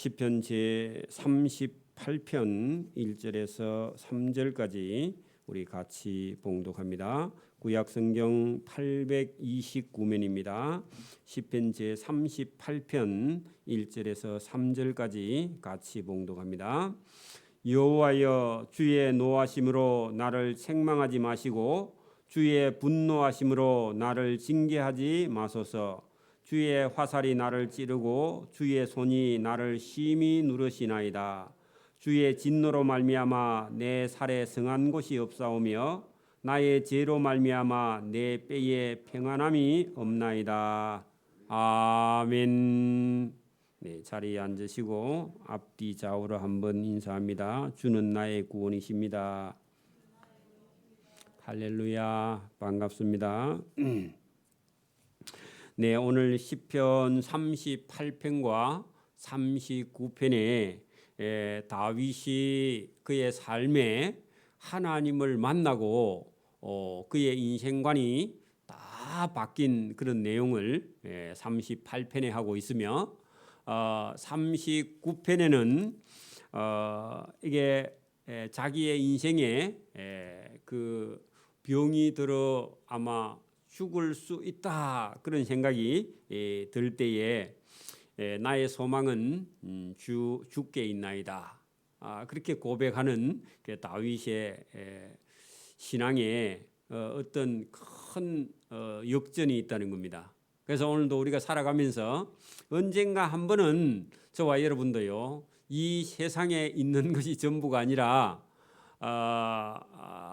시편 제 38편 1절에서 3절까지 우리 같이 봉독합니다. 구약 성경 829면입니다. 시편 제 38편 1절에서 3절까지 같이 봉독합니다. 여호와여, 주의 노하심으로 나를 책망하지 마시고 주의 분노하심으로 나를 징계하지 마소서. 주의 화살이 나를 찌르고 주의 손이 나를 심히 누르시나이다. 주의 진노로 말미암아 내 살에 성한 곳이 없사오며 나의 죄로 말미암아 내 뼈에 평안함이 없나이다. 아멘. 네, 자리에 앉으시고 앞뒤 좌우로 한번 인사합니다. 주는 나의 구원이십니다. 할렐루야, 반갑습니다. 네, 오늘 시편 38편과 39편에 다윗이 그의 삶에 하나님을 만나고 그의 인생관이 다 바뀐 그런 내용을 38편에 하고 있으며 39편에는 이게 자기의 인생에 그 병이 들어 아마 죽을 수 있다 그런 생각이 들 때에 나의 소망은 주께 있나이다. 그렇게 고백하는 다윗의 신앙에 어떤 큰 역전이 있다는 겁니다. 그래서 오늘도 우리가 살아가면서 언젠가 한 번은 저와 여러분도요, 이 세상에 있는 것이 전부가 아니라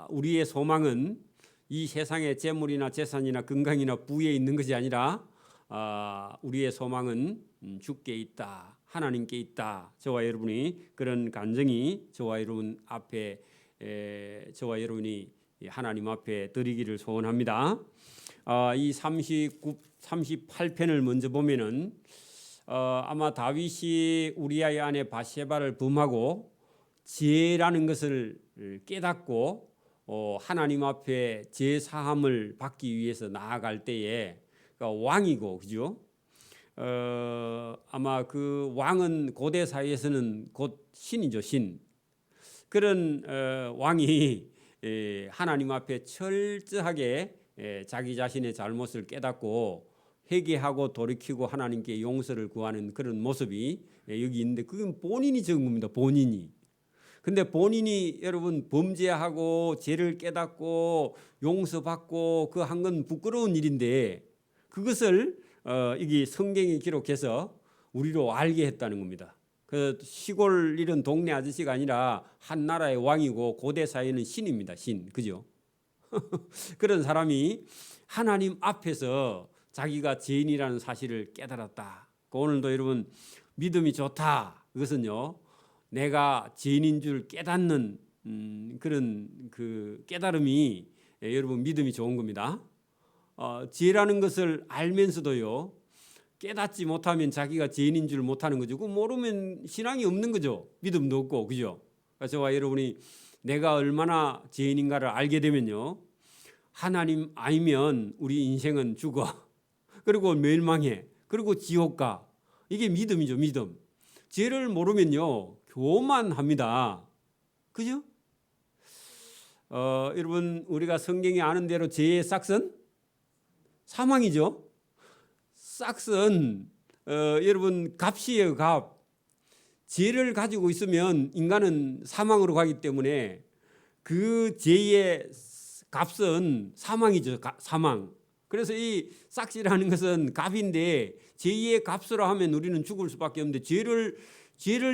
우리의 소망은 이 세상의 재물이나 재산이나 건강이나 부에 있는 것이 아니라 우리의 소망은 주께 있다, 하나님께 있다. 저와 여러분이 그런 간증이 저와 여러분이 하나님 앞에 드리기를 소원합니다. 이 38편을 먼저 보면은 아마 다윗이 우리아의 아내 바세바를 범하고 죄라는 것을 깨닫고 하나님 앞에 죄 사함을 받기 위해서 나아갈 때에 왕이고, 그죠? 아마 그 왕은 고대 사회에서는 곧 신이죠, 신. 그런 왕이 하나님 앞에 철저하게 자기 자신의 잘못을 깨닫고 회개하고 돌이키고 하나님께 용서를 구하는 그런 모습이 여기 있는데, 그건 본인이 적은 겁니다. 본인이. 근데 본인이 여러분 범죄하고 죄를 깨닫고 용서받고 그 한 건 부끄러운 일인데, 그것을 이게 성경이 기록해서 우리로 알게 했다는 겁니다. 그 시골 이런 동네 아저씨가 아니라 한 나라의 왕이고 고대 사회는 신입니다. 신, 그죠? 그런 사람이 하나님 앞에서 자기가 죄인이라는 사실을 깨달았다. 오늘도 여러분 믿음이 좋다. 그것은요, 내가 죄인인 줄 깨닫는 그런 그 깨달음이 여러분 믿음이 좋은 겁니다. 죄라는 것을 알면서도요, 깨닫지 못하면 자기가 죄인인 줄 못하는 거죠. 그 모르면 신앙이 없는 거죠. 믿음도 없고, 그죠? 저와 여러분이 내가 얼마나 죄인인가를 알게 되면요, 하나님 아니면 우리 인생은 죽어. 그리고 멸망해. 그리고 지옥 가. 이게 믿음이죠, 믿음. 죄를 모르면요, 교만합니다. 그죠? 여러분, 우리가 성경이 아는 대로 죄의 싹은 사망이죠. 싹은 여러분 값이에요, 값. 죄를 가지고 있으면 인간은 사망으로 가기 때문에 그 죄의 값은 사망이죠, 사망. 그래서 이 싹이라는 것은 값인데, 죄의 값으로 하면 우리는 죽을 수밖에 없는데, 죄를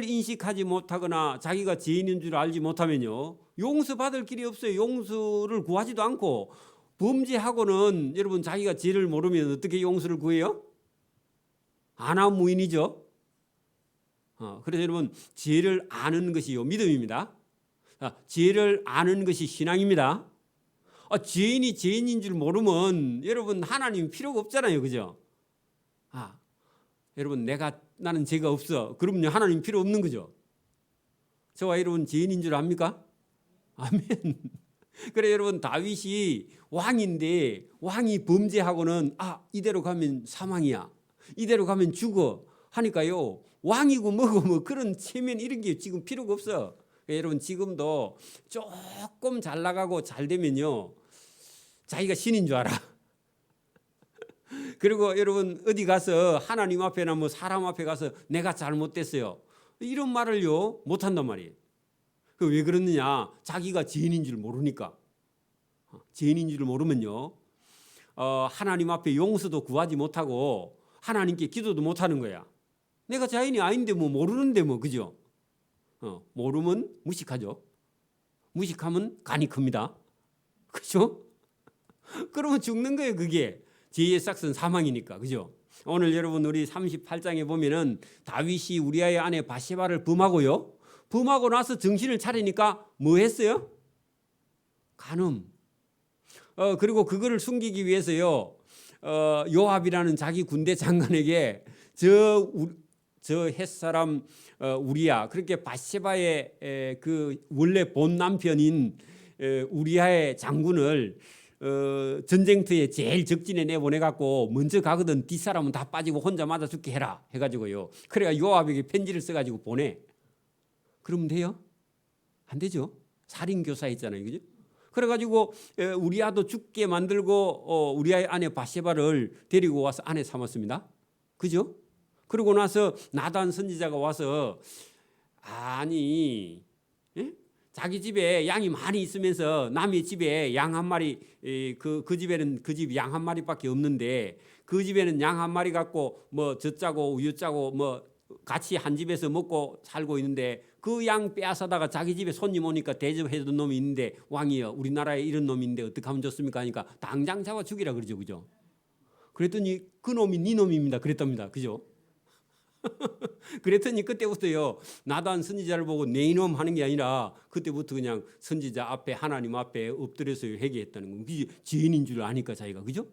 인식하지 못하거나 자기가 죄인인 줄 알지 못하면요, 용서받을 길이 없어요. 용서를 구하지도 않고, 범죄하고는 여러분 자기가 죄를 모르면 어떻게 용서를 구해요? 아나무인이죠. 그래서 여러분 죄를 아는 것이요 믿음입니다. 죄를 아는 것이 신앙입니다. 죄인이 죄인인 줄 모르면 여러분 하나님 필요가 없잖아요, 그죠? 여러분 나는 죄가 없어. 그러면 하나님 필요 없는 거죠. 저와 여러분 죄인인 줄 압니까? 아멘. 그래 여러분, 다윗이 왕인데 왕이 범죄하고는 이대로 가면 사망이야, 이대로 가면 죽어 하니까요, 왕이고 뭐고 뭐 그런 체면 이런 게 지금 필요가 없어. 여러분 지금도 조금 잘 나가고 잘 되면요 자기가 신인 줄 알아. 그리고 여러분 어디 가서 하나님 앞에나 뭐 사람 앞에 가서 내가 잘못됐어요 이런 말을요 못한단 말이에요. 그 왜 그러느냐? 자기가 죄인인 줄 모르니까. 죄인인 줄 모르면요 하나님 앞에 용서도 구하지 못하고 하나님께 기도도 못하는 거야. 내가 자인이 아닌데 뭐 모르는데 뭐 그죠? 모르면 무식하죠. 무식하면 간이 큽니다. 그죠? 그러면 죽는 거예요. 그게 죄의 싹은 사망이니까. 그죠? 오늘 여러분 우리 38장에 보면은 다윗이 우리아의 아내 바세바를 범하고요. 범하고 나서 정신을 차리니까 뭐 했어요? 간음. 그리고 그거를 숨기기 위해서요. 요압이라는 자기 군대 장관에게 저 햇사람 우리야 그렇게 바세바의 그 원래 본 남편인 우리아의 장군을 전쟁터에 제일 적진에 내보내갖고 먼저 가거든 뒷사람은 다 빠지고 혼자 맞아 죽게 해라 해가지고요. 그래가 요압에게 편지를 써가지고 보내. 그러면 돼요? 안 되죠. 살인교사 있잖아요. 그죠? 그래가지고 우리아도 죽게 만들고 우리아의 아내 바세바를 데리고 와서 아내 삼았습니다. 그죠? 그러고 나서 나단 선지자가 와서 아니 자기 집에 양이 많이 있으면서 남의 집에 양 한 마리 그 집에는 그 집 양 한 마리밖에 없는데 그 집에는 양 한 마리 갖고 뭐 젖짜고 우유짜고 뭐 같이 한 집에서 먹고 살고 있는데 그 양 빼앗아다가 자기 집에 손님 오니까 대접해준 놈이 있는데 왕이여 우리나라에 이런 놈이 있는데 어떻게 하면 좋습니까 하니까 당장 잡아 죽이라 그러죠. 그죠? 그랬더니 그 놈이 네 놈입니다 그랬답니다. 그죠? 그랬더니 그때부터요 나단 선지자를 보고 내 이놈 하는 게 아니라 그때부터 그냥 선지자 앞에 하나님 앞에 엎드려서 회개했다는 건 그게 죄인인 줄 아니까 자기가. 그죠?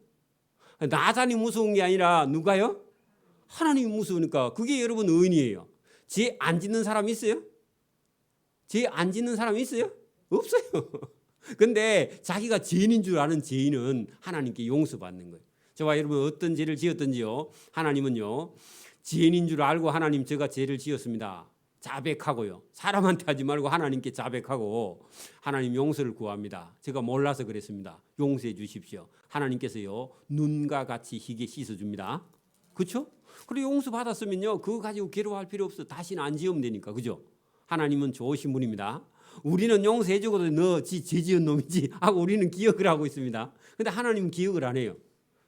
나단이 무서운 게 아니라 누가요? 하나님이 무서우니까. 그게 여러분 의인이에요. 죄 안 짓는 사람 있어요? 죄 안 짓는 사람 있어요? 없어요. 근데 자기가 죄인인 줄 아는 죄인은 하나님께 용서받는 거예요. 저와 여러분 어떤 죄를 지었든지요 하나님은요 죄인인 줄 알고 하나님 제가 죄를 지었습니다. 자백하고요. 사람한테 하지 말고 하나님께 자백하고 하나님 용서를 구합니다. 제가 몰라서 그랬습니다. 용서해 주십시오. 하나님께서요 눈과 같이 희게 씻어줍니다. 그렇죠? 그리고 용서 받았으면요 그거 가지고 괴로워할 필요 없어. 다시는 안 지으면 되니까. 그죠? 하나님은 좋으신 분입니다. 우리는 용서해 주고도 너 죄 지은 놈이지 하고 우리는 기억을 하고 있습니다. 근데 하나님은 기억을 안 해요.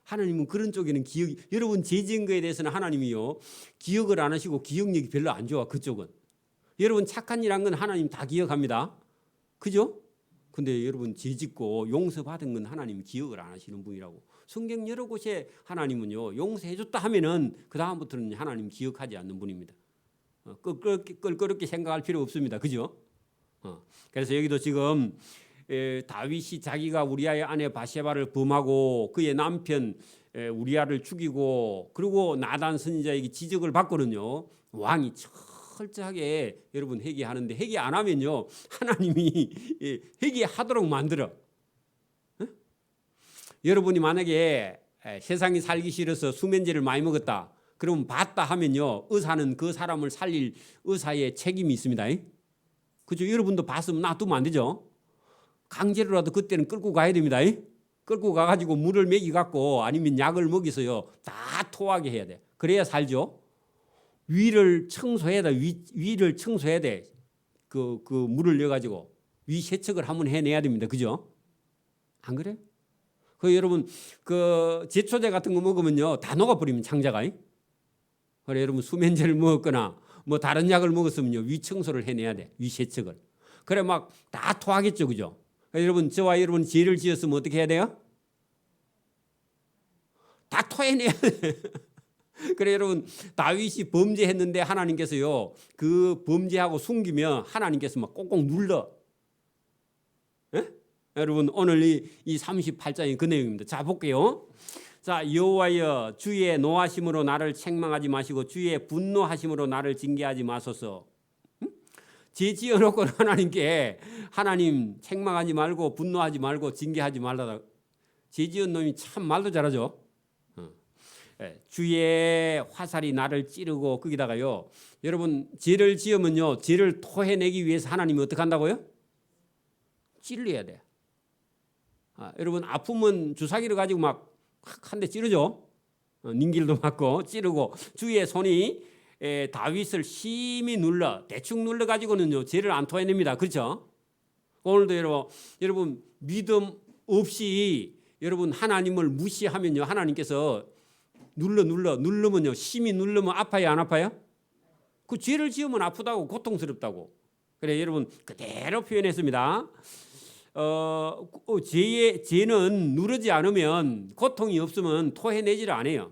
하나님은 그런 쪽에는 기억이 여러분 죄 지은 거에 대해서는 하나님이요 기억을 안 하시고 기억력이 별로 안 좋아. 그쪽은 여러분 착한 일 한 건 하나님 다 기억합니다. 그죠? 근데 여러분 죄 짓고 용서받은 건 하나님 기억을 안 하시는 분이라고. 성경 여러 곳에 하나님은요 용서해 줬다 하면은 그 다음부터는 하나님 기억하지 않는 분입니다. 껄끄럽게 생각할 필요 없습니다. 그죠? 그래서 여기도 지금 다윗이 자기가 우리아의 아내 바세바를 범하고 그의 남편 우리아를 죽이고 그리고 나단 선지자에게 지적을 받거든요. 왕이 철저하게 여러분 회개하는데 회개 안 하면요 하나님이 회개하도록 만들어. 여러분이 만약에 세상이 살기 싫어서 수면제를 많이 먹었다. 그러면 봤다 하면요 의사는 그 사람을 살릴 의사의 책임이 있습니다. 그죠? 여러분도 봤으면 놔두면 안 되죠. 강제로라도 그때는 끌고 가야 됩니다. 끌고 가가지고 물을 먹이갖고 아니면 약을 먹이서요 다 토하게 해야 돼. 그래야 살죠. 위를 청소해야 돼. 위를 청소해야 돼. 그 물을 넣어가지고 위 세척을 한번 해내야 됩니다. 그죠? 안 그래? 그 여러분 그 제초제 같은 거 먹으면요 다 녹아버리면 창자가. 그래 여러분 수면제를 먹었거나 뭐 다른 약을 먹었으면요 위 청소를 해내야 돼. 위 세척을. 그래 막 다 토하겠죠. 그죠? 여러분 저와 여러분 죄를 지었으면 어떻게 해야 돼요? 다 토해내야 돼. 그래 여러분 다윗이 범죄했는데 하나님께서요 그 범죄하고 숨기면 하나님께서 막 꽁꽁 눌러. 여러분 오늘 이 38장이 그 내용입니다. 자 볼게요. 자 여호와여 주의 노하심으로 나를 책망하지 마시고 주의 분노하심으로 나를 징계하지 마소서. 죄 지어놓고 하나님께 하나님 책망하지 말고 분노하지 말고 징계하지 말라. 죄 지은 놈이 참 말도 잘하죠. 주의 화살이 나를 찌르고 거기다가요. 여러분 죄를 지으면요. 죄를 토해내기 위해서 하나님이 어떻게 한다고요? 찔러야 돼. 여러분 아프면 주사기를 가지고 막 한 대 찌르죠. 닌길도 맞고 찌르고 주의 손이 다윗을 심히 눌러 대충 눌러 가지고는요 죄를 안 토해냅니다. 그렇죠? 오늘도 여러분 믿음 없이 여러분 하나님을 무시하면요 하나님께서 누르면요 심히 누르면 아파요 안 아파요? 그 죄를 지으면 아프다고 고통스럽다고. 그래 여러분 그대로 표현했습니다. 죄는 누르지 않으면 고통이 없으면 토해내지를 않아요.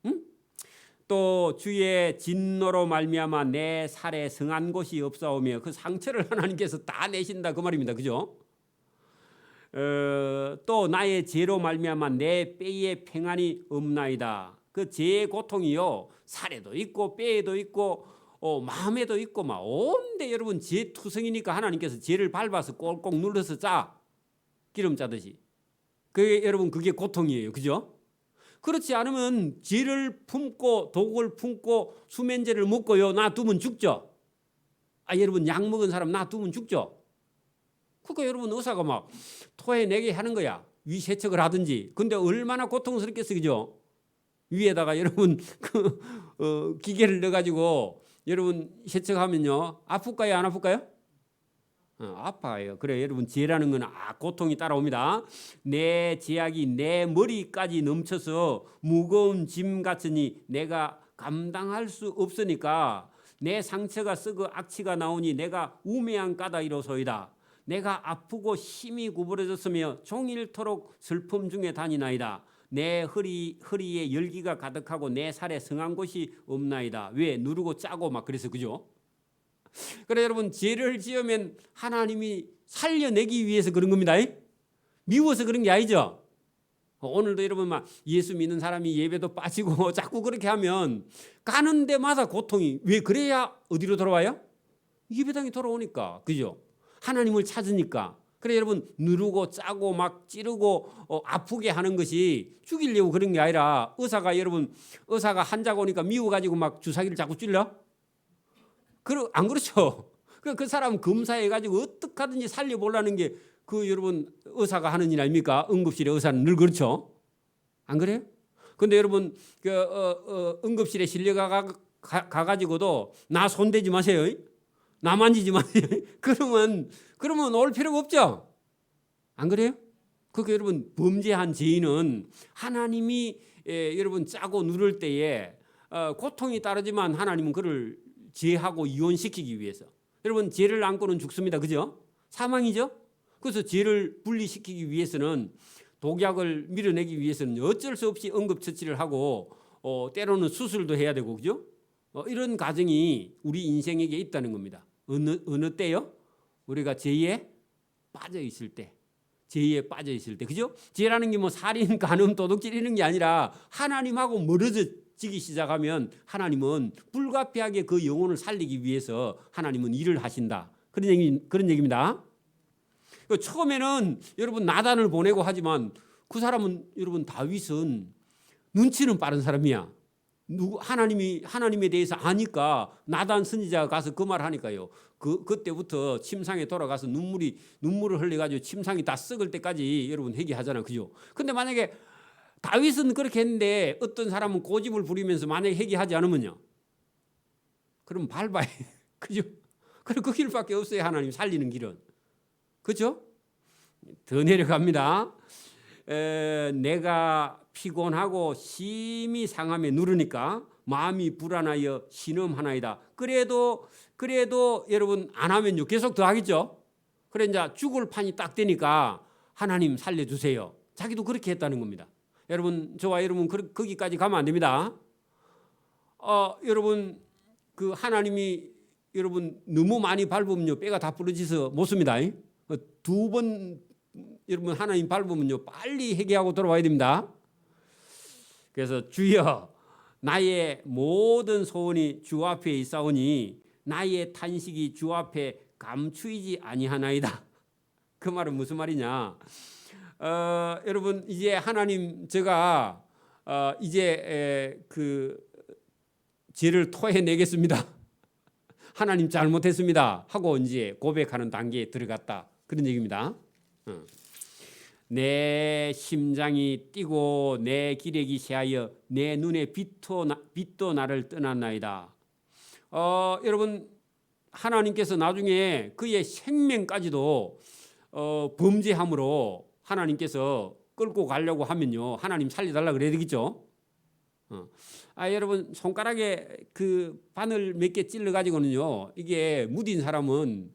응? 또 주의 진노로 말미암아 내 살에 성한 곳이 없사오며 그 상처를 하나님께서 다 내신다 그 말입니다. 그죠? 또 나의 죄로 말미암아 내 뼈에 평안이 없나이다. 그 죄의 고통이요 살에도 있고 뼈에도 있고 마음에도 있고 막 온데 여러분 죄 투성이니까 하나님께서 죄를 밟아서 꼴꼭 눌러서 짜 기름 짜듯이. 그게 여러분 그게 고통이에요. 그죠? 그렇지 않으면 죄를 품고 독을 품고 수면제를 먹고요 놔두면 죽죠. 여러분 약 먹은 사람 놔두면 죽죠. 그러니까 여러분 의사가 막 토해내게 하는 거야. 위 세척을 하든지. 근데 얼마나 고통스럽겠어, 그죠? 위에다가 여러분 기계를 넣어가지고 여러분 세척하면요 아플까요, 안 아플까요? 아파요. 그래 여러분 죄라는 건 고통이 따라옵니다. 내 죄악이 내 머리까지 넘쳐서 무거운 짐 같으니 내가 감당할 수 없으니까 내 상처가 썩어 악취가 나오니 내가 우매한 까닭이로소이다. 내가 아프고 힘이 구부러졌으며 종일토록 슬픔 중에 다니나이다. 내 허리에 열기가 가득하고 내 살에 성한 곳이 없나이다. 왜? 누르고 짜고 막 그래서 그죠? 그래 여러분 죄를 지으면 하나님이 살려내기 위해서 그런 겁니다. 미워서 그런 게 아니죠. 오늘도 여러분 막 예수 믿는 사람이 예배도 빠지고 자꾸 그렇게 하면 가는 데마다 고통이 왜 그래야 어디로 돌아와요? 예배당에 돌아오니까 그죠? 하나님을 찾으니까. 그래 여러분 누르고 짜고 막 찌르고 아프게 하는 것이 죽이려고 그런 게 아니라 의사가 환자가 오니까 미워가지고 막 주사기를 자꾸 찔러? 안 그렇죠? 그 사람 검사해가지고 어떻게 하든지 살려보려는 게 그 여러분 의사가 하는 일 아닙니까? 응급실의 의사는 늘 그렇죠? 안 그래요? 근데 여러분 응급실에 실려가가지고도 나 손대지 마세요. 나 만지지 마세요. 그러면 올 필요가 없죠? 안 그래요? 그러니까 여러분 범죄한 죄인은 하나님이 여러분 짜고 누를 때에 고통이 따르지만 하나님은 그를 죄하고 이혼시키기 위해서 여러분 죄를 안고는 죽습니다. 그죠? 사망이죠? 그래서 죄를 분리시키기 위해서는 독약을 밀어내기 위해서는 어쩔 수 없이 응급처치를 하고 때로는 수술도 해야 되고 그죠? 이런 과정이 우리 인생에게 있다는 겁니다. 어느 때요? 우리가 죄에 빠져 있을 때. 그죠? 죄라는 게 뭐 살인, 간음, 도둑질 이런 게 아니라 하나님하고 멀어지기 시작하면 하나님은 불가피하게 그 영혼을 살리기 위해서 하나님은 일을 하신다. 그런 얘기입니다. 처음에는 여러분 나단을 보내고 하지만 그 사람은 여러분 다윗은 눈치는 빠른 사람이야. 하나님에 대해서 아니까 나단 선지자가 가서 그 말 하니까요. 그때부터 침상에 돌아가서 눈물을 흘려가지고 침상이 다 썩을 때까지 여러분 회개하잖아, 그죠? 근데 만약에 다윗은 그렇게 했는데 어떤 사람은 고집을 부리면서 만약에 회개하지 않으면요, 그럼 밟아야 해, 그죠? 그럼 그 길밖에 없어요. 하나님 살리는 길은, 그죠? 더 내려갑니다. 내가 피곤하고 심히 상함에 누르니까 마음이 불안하여 신음하나이다. 그래도 여러분 안 하면요 계속 더 하겠죠. 그래 이제 죽을 판이 딱 되니까 하나님 살려주세요. 자기도 그렇게 했다는 겁니다. 여러분 저와 여러분 거기까지 가면 안 됩니다. 여러분 그 하나님이 여러분 너무 많이 밟으면요 뼈가 다 부러져서 못 씁니다. 2번 여러분 하나님 밟으면요 빨리 회개하고 돌아와야 됩니다. 그래서 주여 나의 모든 소원이 주 앞에 있사오니 나의 탄식이 주 앞에 감추이지 아니하나이다. 그 말은 무슨 말이냐? 여러분 이제 하나님 제가 이제 그 죄를 토해내겠습니다. 하나님 잘못했습니다 하고 이제 고백하는 단계에 들어갔다, 그런 얘기입니다. 내 심장이 뛰고 내 기력이 쇠하여 내 눈에 빛도 나를 떠났나이다. 여러분, 하나님께서 나중에 그의 생명까지도 범죄함으로 하나님께서 끌고 가려고 하면요, 하나님 살려달라 그래야 되겠죠. 여러분, 손가락에 그 바늘 몇 개 찔러 가지고는요, 이게 무딘 사람은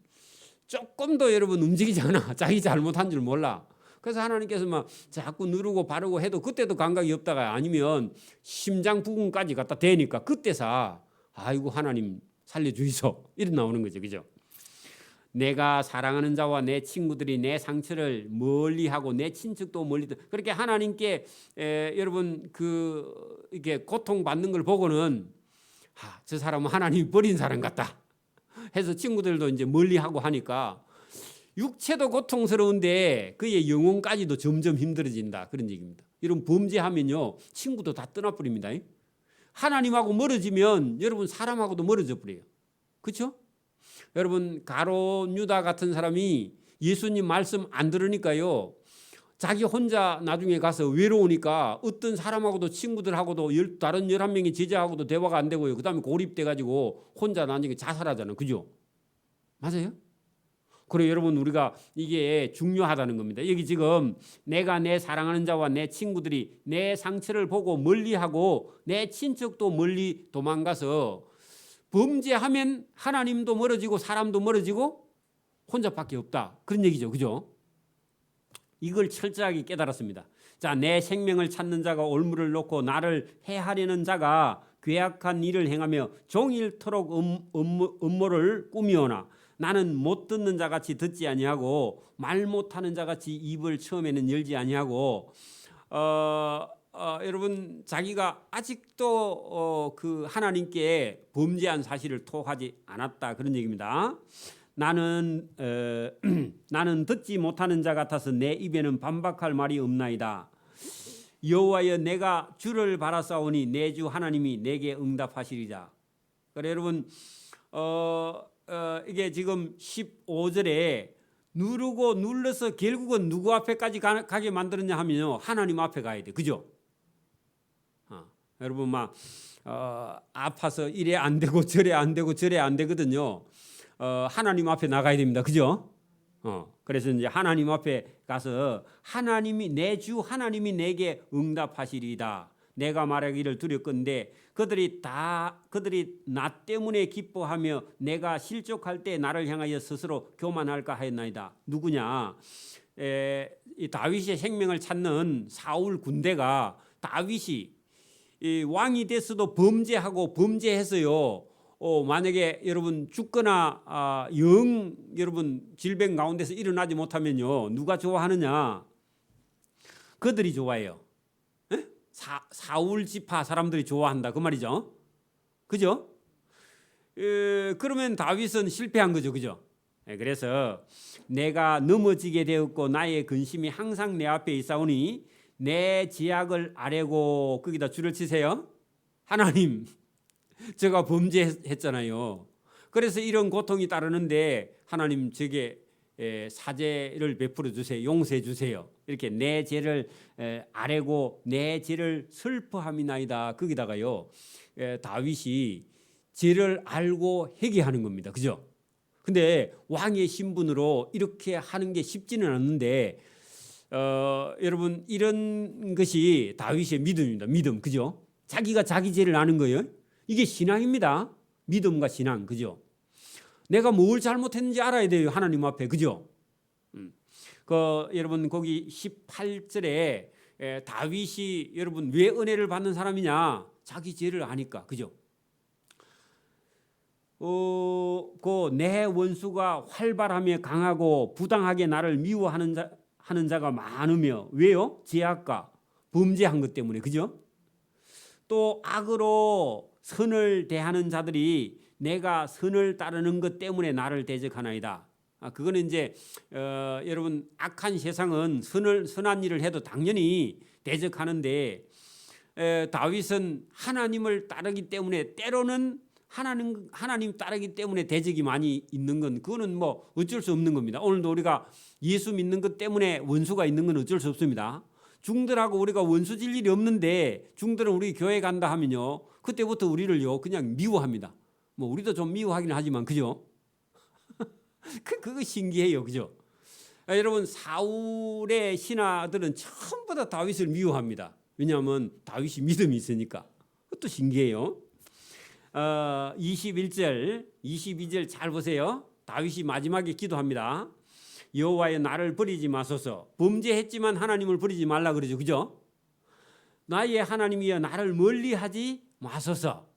조금 더 여러분 움직이지 않아. 자기 잘못한 줄 몰라. 그래서 하나님께서 막 자꾸 누르고 바르고 해도 그때도 감각이 없다가 아니면 심장 부근까지 갖다 대니까 그때서 아이고 하나님 살려주이소, 이런 나오는 거죠, 그죠? 내가 사랑하는 자와 내 친구들이 내 상처를 멀리하고 내 친척도 멀리, 그렇게 하나님께 여러분 이게 고통받는 걸 보고는 저 사람은 하나님이 버린 사람 같다 해서 친구들도 이제 멀리하고 하니까 육체도 고통스러운데 그의 영혼까지도 점점 힘들어진다, 그런 얘기입니다. 이런 범죄하면요 친구도 다 떠나버립니다. 하나님하고 멀어지면 여러분 사람하고도 멀어져 버려요. 그렇죠? 여러분, 가룟 유다 같은 사람이 예수님 말씀 안 들으니까요, 자기 혼자 나중에 가서 외로우니까 어떤 사람하고도 친구들하고도 다른 11명의 제자하고도 대화가 안 되고요. 그 다음에 고립돼 가지고 혼자 나중에 자살하잖아요. 그죠? 맞아요? 그래 여러분, 우리가 이게 중요하다는 겁니다. 여기 지금 내가 내 사랑하는 자와 내 친구들이 내 상처를 보고 멀리하고 내 친척도 멀리 도망가서, 범죄하면 하나님도 멀어지고 사람도 멀어지고 혼자밖에 없다, 그런 얘기죠. 그죠? 이걸 철저하게 깨달았습니다. 자, 내 생명을 찾는 자가 올무를 놓고 나를 해하려는 자가 괴악한 일을 행하며 종일토록 음모를 꾸미오나 나는 못 듣는 자같이 듣지 아니하고 말 못하는 자같이 입을 처음에는 열지 아니하고, 여러분, 자기가 아직도 그 하나님께 범죄한 사실을 토하지 않았다, 그런 얘기입니다. 나는 듣지 못하는 자 같아서 내 입에는 반박할 말이 없나이다. 여호와여, 내가 주를 바라사오니 내 주 하나님이 내게 응답하시리라. 그래 여러분, 이게 지금 15절에 누르고 눌러서 결국은 누구 앞에까지 가게 만들었냐 하면요, 하나님 앞에 가야 돼. 그죠? 여러분, 막 아파서 이래 안 되고 저래 안 되고 저래 안 되거든요. 하나님 앞에 나가야 됩니다. 그죠? 그래서 이제 하나님 앞에 가서 하나님이, 내 주 하나님이 내게 응답하시리이다. 내가 말하기를 두렵건대 그들이 나 때문에 기뻐하며 내가 실족할 때 나를 향하여 스스로 교만할까 하였나이다. 누구냐? 이 다윗의 생명을 찾는 사울 군대가 다윗이 왕이 됐어도 범죄하고 범죄해서요, 만약에 여러분 죽거나 여러분 질병 가운데서 일어나지 못하면요, 누가 좋아하느냐? 그들이 좋아해요. 사울 지파 사람들이 좋아한다, 그 말이죠. 그죠? 그러면 다윗은 실패한 거죠. 그죠? 그래서 내가 넘어지게 되었고 나의 근심이 항상 내 앞에 있사오니 내 제약을 아뢰고, 거기다 줄을 치세요. 하나님, 제가 범죄했잖아요. 그래서 이런 고통이 따르는데 하나님 제게 사죄를 베풀어 주세요. 용서해 주세요. 이렇게 내 죄를 아뢰고 내 죄를 슬퍼함이나이다. 거기다가요, 다윗이 죄를 알고 회개하는 겁니다. 그죠? 근데 왕의 신분으로 이렇게 하는 게 쉽지는 않는데, 여러분, 이런 것이 다윗의 믿음입니다. 믿음. 그죠? 자기가 자기 죄를 아는 거예요. 이게 신앙입니다. 믿음과 신앙. 그죠? 내가 뭘 잘못했는지 알아야 돼요. 하나님 앞에. 그죠? 여러분, 거기 18절에 다윗이 여러분 왜 은혜를 받는 사람이냐? 자기 죄를 아니까. 그죠? 내 원수가 활발하며 강하고 부당하게 나를 미워하는 자가 많으며, 왜요? 죄악과 범죄한 것 때문에. 그죠? 또 악으로 선을 대하는 자들이 내가 선을 따르는 것 때문에 나를 대적하나이다. 그거는 이제 여러분, 악한 세상은 선한 일을 해도 당연히 대적하는데, 다윗은 하나님을 따르기 때문에 때로는 하나님 따르기 때문에 대적이 많이 있는 건 그거는 뭐 어쩔 수 없는 겁니다. 오늘도 우리가 예수 믿는 것 때문에 원수가 있는 건 어쩔 수 없습니다. 중들하고 우리가 원수 질 일이 없는데 중들은 우리 교회 간다 하면요 그때부터 우리를요 그냥 미워합니다. 뭐 우리도 좀 미워하긴 하지만 그죠? 그거 신기해요, 그죠? 여러분 사울의 신하들은 전부 다 다윗을 미워합니다. 왜냐하면 다윗이 믿음이 있으니까. 그것도 신기해요. 21절, 22절 잘 보세요. 다윗이 마지막에 기도합니다. 여호와여 나를 버리지 마소서. 범죄했지만 하나님을 버리지 말라 그러죠, 그죠? 나의 하나님이여 나를 멀리하지 마소서.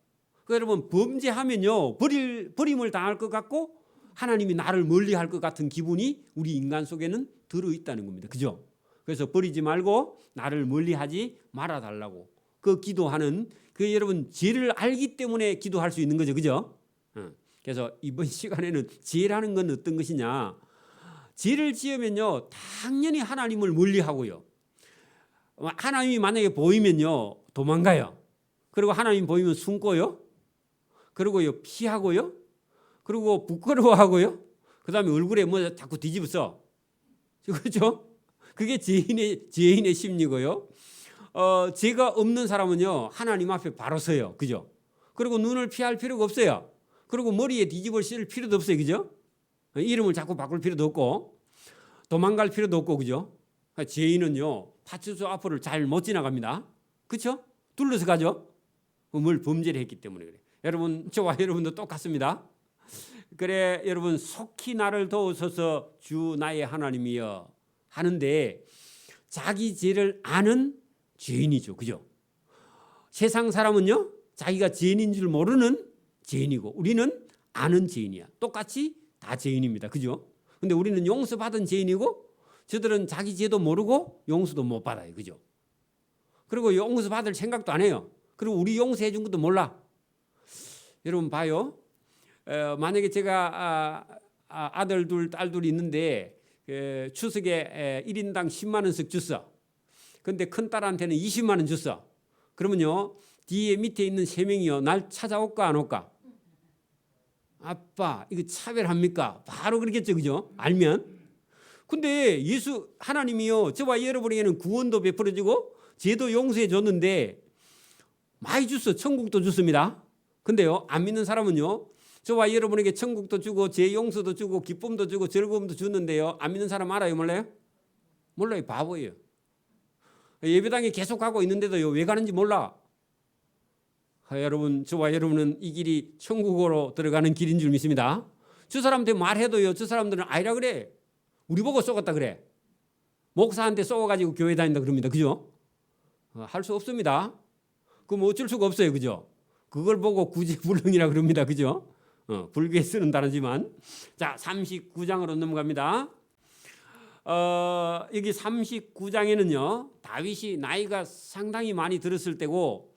여러분 범죄하면요 버림을 당할 것 같고 하나님이 나를 멀리할 것 같은 기분이 우리 인간 속에는 들어있다는 겁니다, 그죠? 그래서 버리지 말고 나를 멀리하지 말아달라고 그 기도하는 그 여러분 죄를 알기 때문에 기도할 수 있는 거죠, 그죠? 그래서 이번 시간에는 죄라는 건 어떤 것이냐? 죄를 지으면요 당연히 하나님을 멀리하고요. 하나님이 만약에 보이면요 도망가요. 그리고 하나님 보이면 숨고요. 그리고요 피하고요. 그리고 부끄러워하고요. 그다음에 얼굴에 뭐 자꾸 뒤집어 써. 그렇죠? 그게 죄인의 심리고요. 죄가 없는 사람은요 하나님 앞에 바로 서요, 그죠? 그리고 눈을 피할 필요가 없어요. 그리고 머리에 뒤집어 씌울 필요도 없어요, 그죠? 이름을 자꾸 바꿀 필요도 없고 도망갈 필요도 없고, 그죠? 죄인은요 파출소 앞을 잘 못 지나갑니다, 그렇죠? 둘러서 가죠. 뭘 범죄를 했기 때문에 그래. 여러분 저와 여러분도 똑같습니다. 그래 여러분 속히 나를 도우소서 주 나의 하나님이여 하는데 자기 죄를 아는 죄인이죠, 그죠? 세상 사람은요 자기가 죄인인 줄 모르는 죄인이고 우리는 아는 죄인이야. 똑같이 다 죄인입니다, 그죠? 근데 우리는 용서받은 죄인이고 저들은 자기 죄도 모르고 용서도 못 받아요, 그죠? 그리고 용서받을 생각도 안 해요. 그리고 우리 용서해 준 것도 몰라. 여러분 봐요. 만약에 제가 아들 둘, 딸 둘이 있는데 추석에 1인당 10만 원씩 줬어. 근데 큰 딸한테는 20만 원 줬어. 그러면요 뒤에 밑에 있는 3명이요 날 찾아올까 안 올까? 아빠 이거 차별합니까? 바로 그러겠죠, 그죠? 알면. 근데 예수 하나님이요 저와 여러분에게는 구원도 베풀어주고 죄도 용서해 줬는데 많이 줬어. 천국도 줬습니다. 근데요 안 믿는 사람은요 저와 여러분에게 천국도 주고 죄 용서도 주고 기쁨도 주고 즐거움도 주는데요 안 믿는 사람 알아요, 몰라요? 몰라요, 바보예요. 예배당에 계속 가고 있는데도요 왜 가는지 몰라. 여러분 저와 여러분은 이 길이 천국으로 들어가는 길인 줄 믿습니다. 저 사람한테 말해도요 저 사람들은 아니라 그래. 우리 보고 쏘갔다 그래. 목사한테 쏘가지고 교회 다닌다 그럽니다, 그죠? 할 수 없습니다. 그럼 어쩔 수가 없어요, 그죠? 그걸 보고 구제불능이라 그럽니다, 그죠? 불교에 쓰는 단어지만. 자 39장으로 넘어갑니다. 여기 39장에는요 다윗이 나이가 상당히 많이 들었을 때고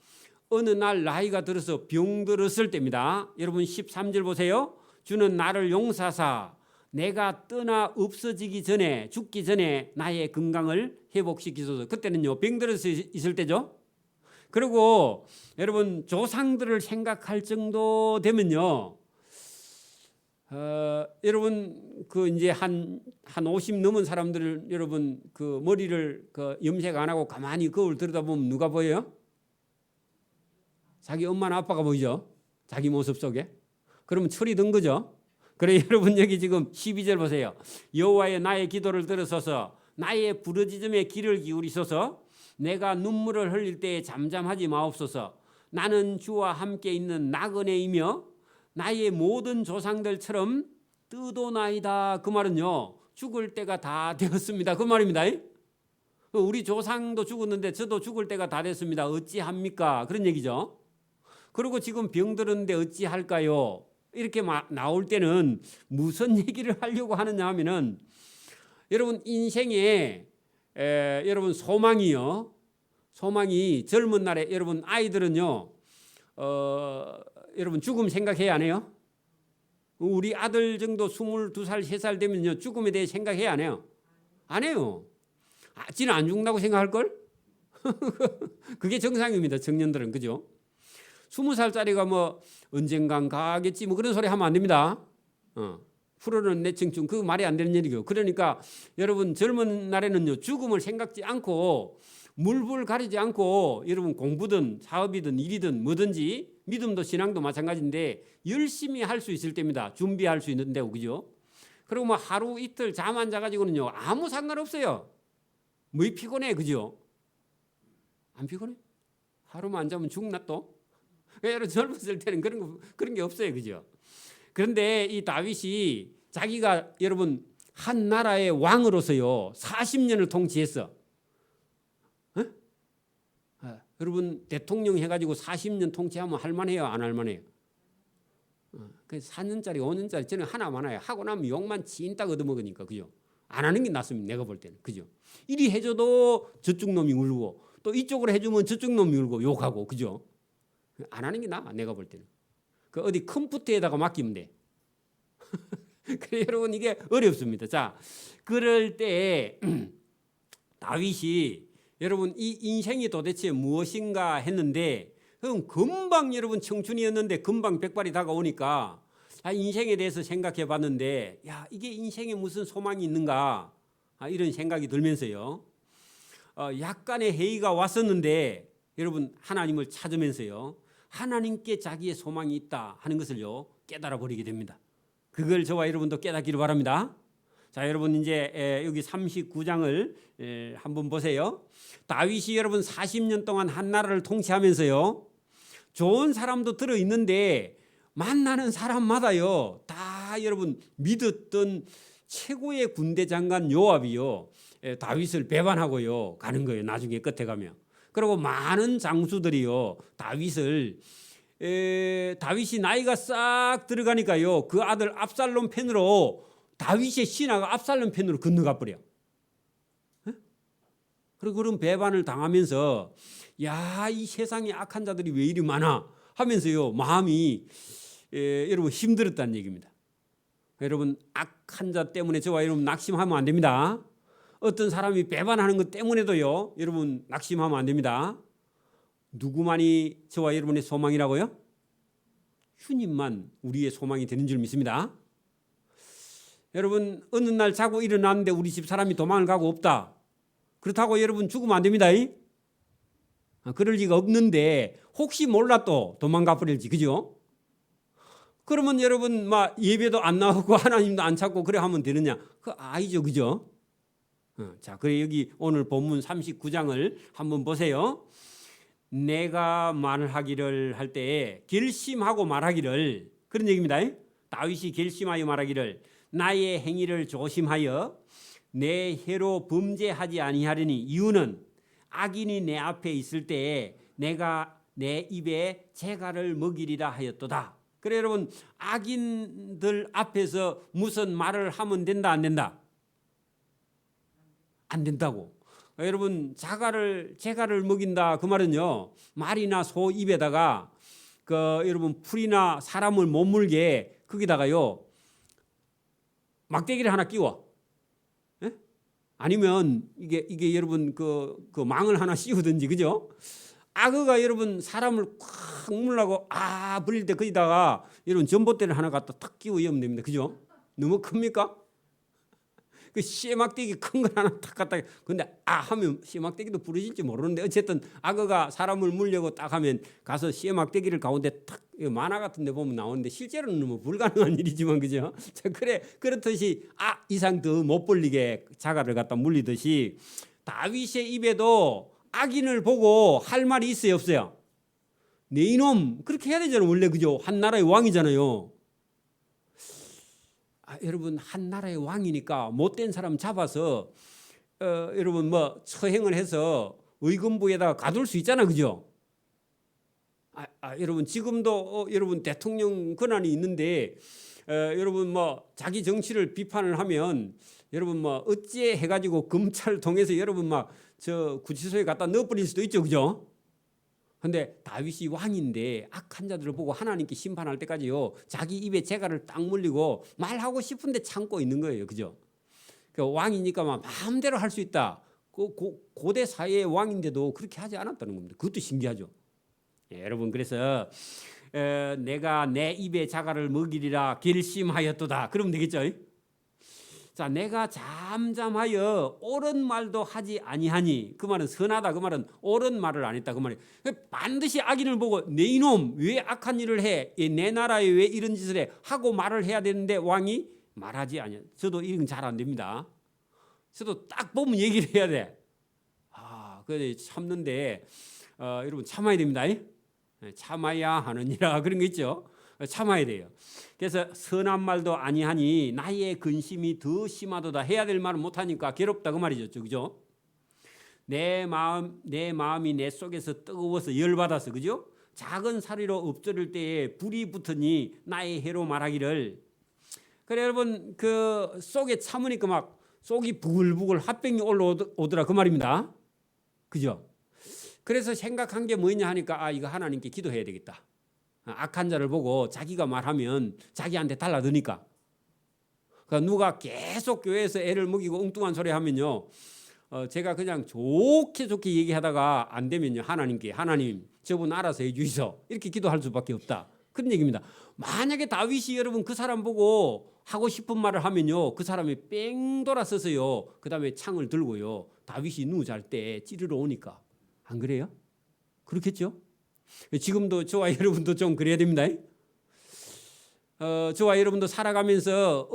어느 날 나이가 들어서 병들었을 때입니다. 여러분 13절 보세요. 주는 나를 용서하사 내가 떠나 없어지기 전에 죽기 전에 나의 건강을 회복시키소서. 그때는요 병들어서 있을 때죠. 그리고 여러분 조상들을 생각할 정도 되면요 여러분 그 이제 한 50 넘은 사람들 여러분 그 머리를 그 염색 안 하고 가만히 거울 들여다보면 누가 보여요? 자기 엄마나 아빠가 보이죠? 자기 모습 속에. 그러면 철이 든 거죠. 그래 여러분 여기 지금 12절 보세요. 여호와의 나의 기도를 들으소서 나의 부르짖음에 귀를 기울이소서 내가 눈물을 흘릴 때에 잠잠하지 마옵소서. 나는 주와 함께 있는 나그네이며 나의 모든 조상들처럼 뜨도나이다. 그 말은요 죽을 때가 다 되었습니다, 그 말입니다. 우리 조상도 죽었는데 저도 죽을 때가 다 됐습니다. 어찌합니까? 그런 얘기죠. 그리고 지금 병들었는데 어찌할까요? 이렇게 나올 때는 무슨 얘기를 하려고 하느냐 하면은 여러분 인생에 여러분 소망이요. 소망이 젊은 날에 여러분 아이들은요. 여러분 죽음 생각해야 안 해요? 우리 아들 정도 22살, 3살 되면요. 죽음에 대해 생각해야 안 해요? 안 해요. 지는 안 죽는다고 생각할걸? 그게 정상입니다. 청년들은. 그죠? 20살짜리가 뭐 언젠간 가겠지 뭐 그런 소리 하면 안 됩니다. 풀어는 내 청춘, 그 말이 안 되는 얘기죠. 그러니까 여러분 젊은 날에는요 죽음을 생각지 않고 물불 가리지 않고 여러분 공부든 사업이든 일이든 뭐든지 믿음도 신앙도 마찬가지인데 열심히 할 수 있을 때입니다. 준비할 수 있는 데고. 그죠? 그리고 뭐 하루 이틀 잠 안 자가지고는요 아무 상관없어요. 뭐 피곤해. 그죠? 안 피곤해? 하루만 안 자면 죽나 또? 여러분 젊었을 때는 그런 게 없어요. 그죠? 그런데 이 다윗이 자기가 여러분 한 나라의 왕으로서요 40년을 통치했어. 여러분 대통령 해가지고 40년 통치하면 할만해요? 안 할만해요? 그 4년짜리 5년짜리 저는 하나 많아요. 하고 나면 욕만 진딱 얻어먹으니까. 그죠? 안 하는 게 낫습니다. 내가 볼 때는. 그죠? 이리 해줘도 저쪽 놈이 울고 또 이쪽으로 해주면 저쪽 놈이 울고 욕하고. 그죠? 안 하는 게 나아. 내가 볼 때는. 그 어디 컴퓨터에다가 맡기면 돼. 그래 여러분 이게 어렵습니다. 자, 그럴 때 다윗이 여러분 이 인생이 도대체 무엇인가 했는데 그럼 금방 여러분 청춘이었는데 금방 백발이 다가오니까 인생에 대해서 생각해 봤는데 야 이게 인생에 무슨 소망이 있는가 이런 생각이 들면서요. 약간의 회의가 왔었는데 여러분 하나님을 찾으면서요. 하나님께 자기의 소망이 있다 하는 것을요 깨달아 버리게 됩니다. 그걸 저와 여러분도 깨닫기를 바랍니다. 자, 여러분 이제 여기 39장을 한번 보세요. 다윗이 여러분 40년 동안 한 나라를 통치하면서요. 좋은 사람도 들어 있는데 만나는 사람마다요. 다 여러분 믿었던 최고의 군대 장관 요압이요. 다윗을 배반하고요. 가는 거예요. 나중에 끝에 가면. 그리고 많은 장수들이요. 다윗이 나이가 싹 들어가니까요. 그 아들 압살롬 편으로 다윗의 신하가 압살롬 편으로 건너가 버려. 그리고 그런 배반을 당하면서 야, 이 세상에 악한 자들이 왜 이리 많아 하면서요. 마음이 여러분 힘들었다는 얘기입니다. 여러분 악한 자 때문에 저와 여러분 낙심하면 안 됩니다. 어떤 사람이 배반하는 것 때문에도요. 여러분 낙심하면 안 됩니다. 누구만이 저와 여러분의 소망이라고요? 주님만 우리의 소망이 되는 줄 믿습니다. 여러분 어느 날 자고 일어났는데 우리 집 사람이 도망을 가고 없다. 그렇다고 여러분 죽으면 안 됩니다. 그럴 리가 없는데 혹시 몰라 또 도망가 버릴지. 그죠? 그러면 여러분 막 예배도 안 나오고 하나님도 안 찾고 그래 하면 되느냐? 그 아니죠. 그죠? 자, 그래 여기 오늘 본문 39장을 한번 보세요. 내가 말하기를 할 때에 결심하고 말하기를 그런 얘기입니다. 다윗이 결심하여 말하기를 나의 행위를 조심하여 내 혀로 범죄하지 아니하려니 이유는 악인이 내 앞에 있을 때에 내가 내 입에 재갈을 먹이리라 하였도다. 그래 여러분 악인들 앞에서 무슨 말을 하면 된다 안 된다? 안 된다고. 여러분 재갈을 먹인다 그 말은요 말이나 소 입에다가 그 여러분 풀이나 사람을 못 물게 거기다가요 막대기를 하나 끼워. 예? 아니면 이게 여러분 그 망을 하나 씌우든지. 그죠? 악어가 여러분 사람을 콱 물라고 불릴 때 거기다가 여러분 전봇대를 하나 갖다 탁 끼워 이으면 됩니다. 그죠? 너무 큽니까? 그 씨막대기 큰 거 하나 탁 갖다 근데 하면 씨막대기도 부러질지 모르는데 어쨌든 악어가 사람을 물려고 딱 하면 가서 씨막대기를 가운데 탁 만화 같은 데 보면 나오는데 실제로는 뭐 불가능한 일이지만. 그죠? 자, 그렇듯이 이상 더 못 벌리게 자갈을 갖다 물리듯이 다윗의 입에도 악인을 보고 할 말이 있어요 없어요? 네 이놈 그렇게 해야 되잖아요 원래. 그죠? 한 나라의 왕이잖아요. 여러분 한 나라의 왕이니까 못된 사람 잡아서 여러분 뭐 처형을 해서 의금부에다가 가둘 수 있잖아. 그죠? 여러분 지금도 여러분 대통령 권한이 있는데 여러분 뭐 자기 정치를 비판을 하면 여러분 뭐 어찌 해가지고 검찰 통해서 여러분 막 저 구치소에 갖다 넣어버릴 수도 있죠. 그죠? 근데 다윗이 왕인데 악한 자들을 보고 하나님께 심판할 때까지요 자기 입에 재갈을 딱 물리고 말하고 싶은데 참고 있는 거예요. 그죠? 그 왕이니까 막 마음대로 할 수 있다. 고대 사회의 왕인데도 그렇게 하지 않았다는 겁니다. 그것도 신기하죠. 여러분, 그래서 내가 내 입에 자갈을 먹이리라 결심하였도다. 그러면 되겠죠. 자, 내가 잠잠하여 옳은 말도 하지 아니하니, 그 말은 선하다, 그 말은 옳은 말을 안 했다, 그 말이에요. 반드시 악인을 보고 내 이놈 왜 악한 일을 해, 내 나라에 왜 이런 짓을 해 하고 말을 해야 되는데 왕이 말하지 아니하니. 저도 이런 잘 안 됩니다. 저도 딱 보면 얘기를 해야 돼. 그래 참는데 여러분 참아야 됩니다. 참아야 하느니라 그런 거 있죠. 참아야 돼요. 그래서 선한 말도 아니하니 나의 근심이 더 심하도다. 해야 될 말은 못하니까 괴롭다 그 말이죠. 그죠? 내 마음이 내 속에서 뜨거워서 열받아서, 그죠? 작은 사리로 엎드릴 때에 불이 붙으니 나의 해로 말하기를. 그래 여러분, 그 속에 참으니까 막 속이 부글부글 핫병이 올라오더라 그 말입니다. 그죠? 그래서 생각한 게 뭐냐 하니까 이거 하나님께 기도해야 되겠다. 악한 자를 보고 자기가 말하면 자기한테 달라드니까. 그러니까 누가 계속 교회에서 애를 먹이고 엉뚱한 소리 하면요, 제가 그냥 좋게 얘기하다가 안 되면요, 하나님께 하나님 저분 알아서 해주이소 이렇게 기도할 수밖에 없다. 그런 얘기입니다. 만약에 다윗이 여러분 그 사람 보고 하고 싶은 말을 하면요, 그 사람이 뺑 돌아서서요, 그 다음에 창을 들고요, 다윗이 누워 잘 때 찌르러 오니까. 안 그래요? 그렇겠죠? 지금도 저와 여러분도 좀 그래야 됩니다. 저와 여러분도 살아가면서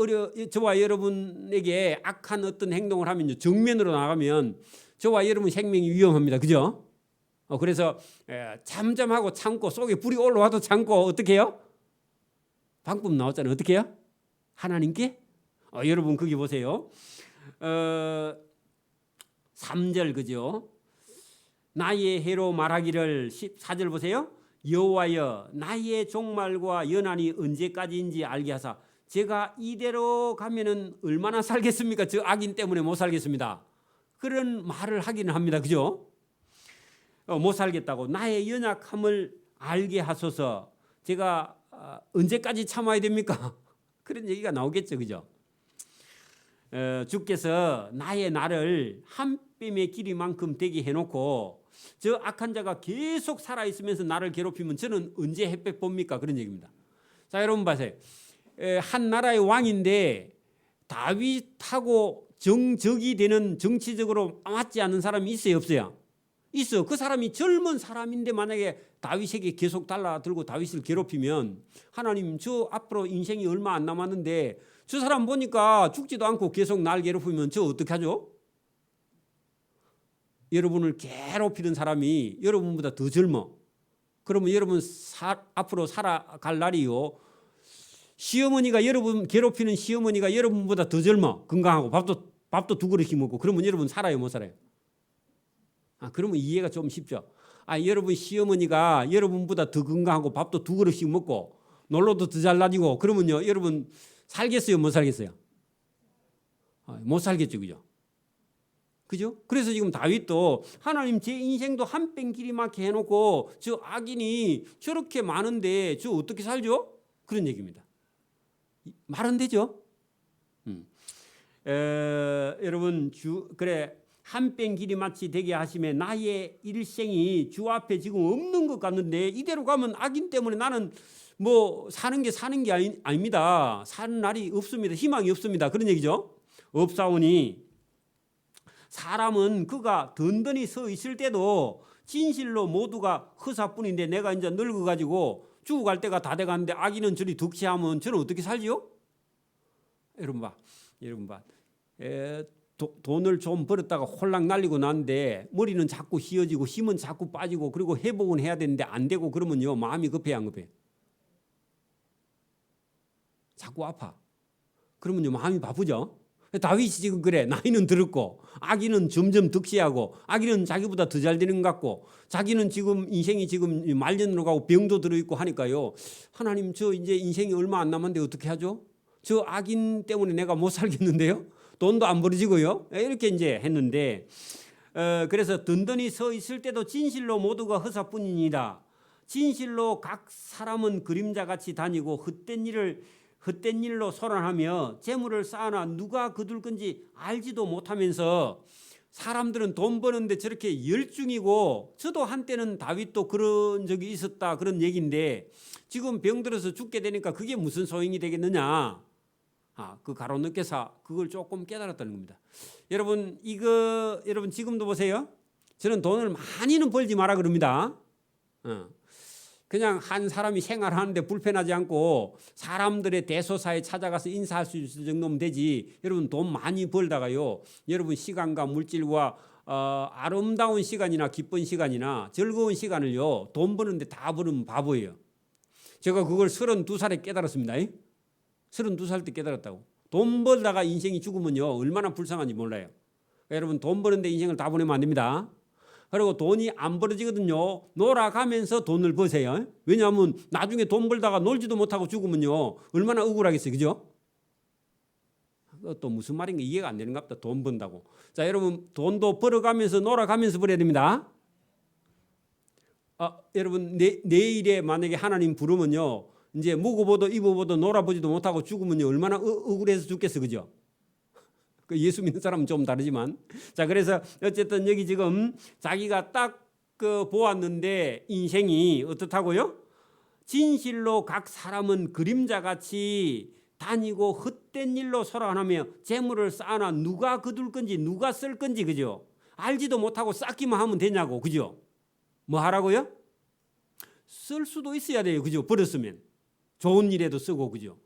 저와 여러분에게 악한 어떤 행동을 하면요, 정면으로 나가면 저와 여러분 생명이 위험합니다. 그죠? 그래서 잠잠하고 참고, 속에 불이 올라와도 참고, 어떻게 해요? 방법 나왔잖아요. 어떻게 해요? 하나님께? 여러분 거기 보세요. 3절 그죠? 나의 해로 말하기를, 14절 보세요. 여호와여 나의 종말과 연한이 언제까지인지 알게 하사. 제가 이대로 가면은 얼마나 살겠습니까? 저 악인 때문에 못 살겠습니다. 그런 말을 하기는 합니다. 그죠? 못 살겠다고. 나의 연약함을 알게 하소서. 제가 언제까지 참아야 됩니까? 그런 얘기가 나오겠죠. 그죠? 주께서 나의 날을 한 뼘의 길이만큼 되게 해놓고 저 악한 자가 계속 살아있으면서 나를 괴롭히면 저는 언제 햇볕 봅니까? 그런 얘기입니다. 자, 여러분 보세요. 한 나라의 왕인데 다윗하고 정적이 되는, 정치적으로 맞지 않는 사람이 있어요, 없어요? 있어. 그 사람이 젊은 사람인데 만약에 다윗에게 계속 달라들고 다윗을 괴롭히면, 하나님 저 앞으로 인생이 얼마 안 남았는데 저 사람 보니까 죽지도 않고 계속 날 괴롭히면 저 어떻게 하죠? 여러분을 괴롭히는 사람이 여러분보다 더 젊어. 그러면 여러분 앞으로 살아갈 날이요, 시어머니가 여러분 괴롭히는 시어머니가 여러분보다 더 젊어. 건강하고 밥도 두 그릇씩 먹고. 그러면 여러분 살아요, 못 살아요? 그러면 이해가 좀 쉽죠. 여러분 시어머니가 여러분보다 더 건강하고 밥도 두 그릇씩 먹고 놀러도 더 잘 다니고 그러면요, 여러분 살겠어요, 못 살겠어요? 못 살겠죠, 그죠? 그죠? 그래서 지금 다윗도 하나님 제 인생도 한 뼘 길이 막게 해놓고 저 악인이 저렇게 많은데 저 어떻게 살죠? 그런 얘기입니다. 말은 되죠? 여러분 그래 한 뼘 길이 마치 되게 하심에 나의 일생이 주 앞에 지금 없는 것 같는데 이대로 가면 악인 때문에 나는 뭐 사는 게 아닙니다. 사는 날이 없습니다. 희망이 없습니다. 그런 얘기죠. 없사오니 사람은 그가 든든히 서 있을 때도 진실로 모두가 허사뿐인데 내가 이제 늙어가지고 죽어갈 때가 다 돼가는데 악인은 저리 득시하면 저는 어떻게 살지요? 여러분 봐. 돈을 좀 벌었다가 홀랑 날리고 났는데 머리는 자꾸 휘어지고 힘은 자꾸 빠지고 그리고 회복은 해야 되는데 안 되고 그러면요, 마음이 급해요, 안 급해요? 자꾸 아파. 그러면요, 마음이 바쁘죠? 다윗이 지금 그래. 나이는 들었고 악인은 점점 득세하고 악인은 자기보다 더 잘 되는 것 같고 자기는 지금 인생이 지금 말년으로 가고 병도 들어있고 하니까요, 하나님 저 이제 인생이 얼마 안 남았는데 어떻게 하죠? 저 악인 때문에 내가 못 살겠는데요? 돈도 안 벌어지고요. 이렇게 이제 했는데 그래서 든든히 서 있을 때도 진실로 모두가 허사뿐이니라. 진실로 각 사람은 그림자같이 다니고 헛된 일로 소란하며 재물을 쌓아놔 누가 거둘 건지 알지도 못하면서 사람들은 돈 버는데 저렇게 열중이고, 저도 한때는 다윗도 그런 적이 있었다 그런 얘기인데, 지금 병들어서 죽게 되니까 그게 무슨 소용이 되겠느냐. 그 가로느껴서 그걸 조금 깨달았다는 겁니다. 여러분 여러분 지금도 보세요. 저는 돈을 많이는 벌지 마라 그럽니다. 그냥 한 사람이 생활하는데 불편하지 않고 사람들의 대소사에 찾아가서 인사할 수 있을 정도면 되지. 여러분 돈 많이 벌다가요, 여러분 시간과 물질과 아름다운 시간이나 기쁜 시간이나 즐거운 시간을요, 돈 버는데 다 버리면 바보예요. 제가 그걸 32살에 깨달았습니다. 32살 때 깨달았다고. 돈 벌다가 인생이 죽으면요, 얼마나 불쌍한지 몰라요. 그러니까 여러분 돈 버는데 인생을 다 보내면 안 됩니다. 그리고 돈이 안 벌어지거든요. 놀아가면서 돈을 버세요. 왜냐하면 나중에 돈 벌다가 놀지도 못하고 죽으면요, 얼마나 억울하겠어요. 그죠? 또 무슨 말인가 이해가 안 되는가 보다. 돈 번다고. 자, 여러분 돈도 벌어가면서 놀아가면서 벌어야 됩니다. 여러분 내일에 만약에 하나님 부르면요, 이제 먹어보도 입어보도 놀아보지도 못하고 죽으면요, 얼마나 억울해서 죽겠어. 그죠? 예수 믿는 사람은 좀 다르지만. 자, 그래서 어쨌든 여기 지금 자기가 딱 보았는데 인생이 어떻다고요? 진실로 각 사람은 그림자같이 다니고 헛된 일로 소란하며 재물을 쌓아놔 누가 거둘 건지 누가 쓸 건지, 그죠? 알지도 못하고 쌓기만 하면 되냐고. 그죠? 뭐 하라고요? 쓸 수도 있어야 돼요. 그죠? 버렸으면 좋은 일에도 쓰고. 그죠?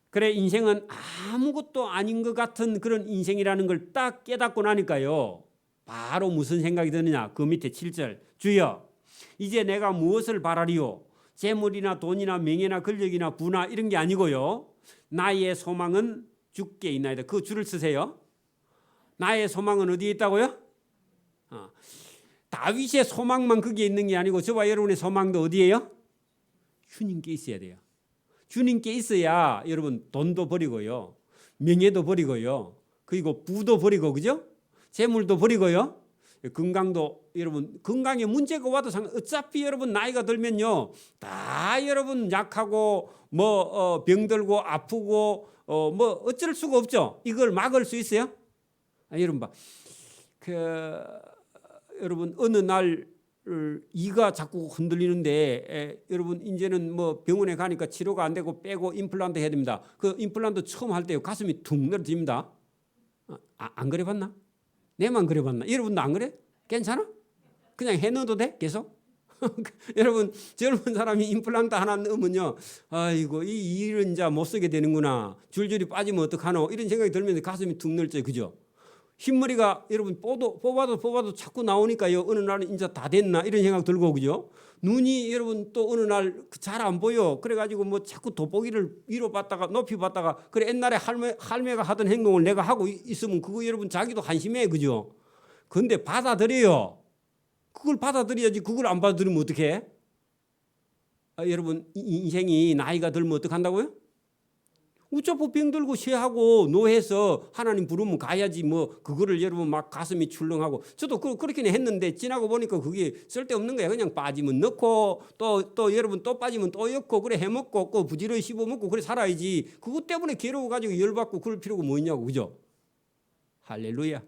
그래, 인생은 아무것도 아닌 것 같은 그런 인생이라는 걸 딱 깨닫고 나니까요, 바로 무슨 생각이 드느냐. 그 밑에 7절. 주여, 이제 내가 무엇을 바라리요? 재물이나 돈이나 명예나 권력이나 부나 이런 게 아니고요, 나의 소망은 주께 있나이다. 그 줄을 쓰세요. 나의 소망은 어디에 있다고요? 다윗의 소망만 거기에 있는 게 아니고 저와 여러분의 소망도 어디에요? 주님께 있어야 돼요. 주님께 있어야 여러분 돈도 버리고요, 명예도 버리고요, 그리고 부도 버리고, 그죠? 재물도 버리고요, 건강도. 여러분 건강에 문제가 와도 어차피 여러분 나이가 들면요, 다 여러분 약하고 병들고 아프고 뭐 어쩔 수가 없죠. 이걸 막을 수 있어요? 여러분 봐, 여러분 어느 날 이가 자꾸 흔들리는데, 여러분 이제는 뭐 병원에 가니까 치료가 안 되고 빼고 임플란트 해야 됩니다. 그 임플란트 처음 할 때 가슴이 툭 늘어집니다. 안 그래 봤나? 내만 그래 봤나? 여러분도 안 그래? 괜찮아? 그냥 해 넣어도 돼? 계속? 여러분 젊은 사람이 임플란트 하나 넣으면요, 아이고 이 일은 이제 못 쓰게 되는구나, 줄줄이 빠지면 어떡하노, 이런 생각이 들면서 가슴이 툭 늘죠. 그죠? 흰머리가 여러분 뽑아도 자꾸 나오니까요, 어느 날은 이제 다 됐나 이런 생각 들고, 그죠? 눈이 여러분 또 어느 날 잘 안 보여. 그래가지고 뭐 자꾸 돋보기를 위로 봤다가 높이 봤다가, 그래 옛날에 할매가 하던 행동을 내가 하고 있으면 그거 여러분 자기도 한심해. 그죠? 근데 받아들여요. 그걸 받아들여야지. 그걸 안 받아들이면 어떡해? 여러분 인생이 나이가 들면 어떡한다고요? 어차피 병들고 쇠하고 노해서 하나님 부르면 가야지. 뭐 그거를 여러분 막 가슴이 출렁하고, 저도 그렇게는 했는데 지나고 보니까 그게 쓸데없는 거야. 그냥 빠지면 넣고 또 여러분 또 빠지면 또 엮고, 그래 해먹고 그 부지런히 씹어먹고 그래 살아야지. 그것 때문에 괴로워가지고 열받고 그럴 필요가 뭐 있냐고. 그죠? 할렐루야.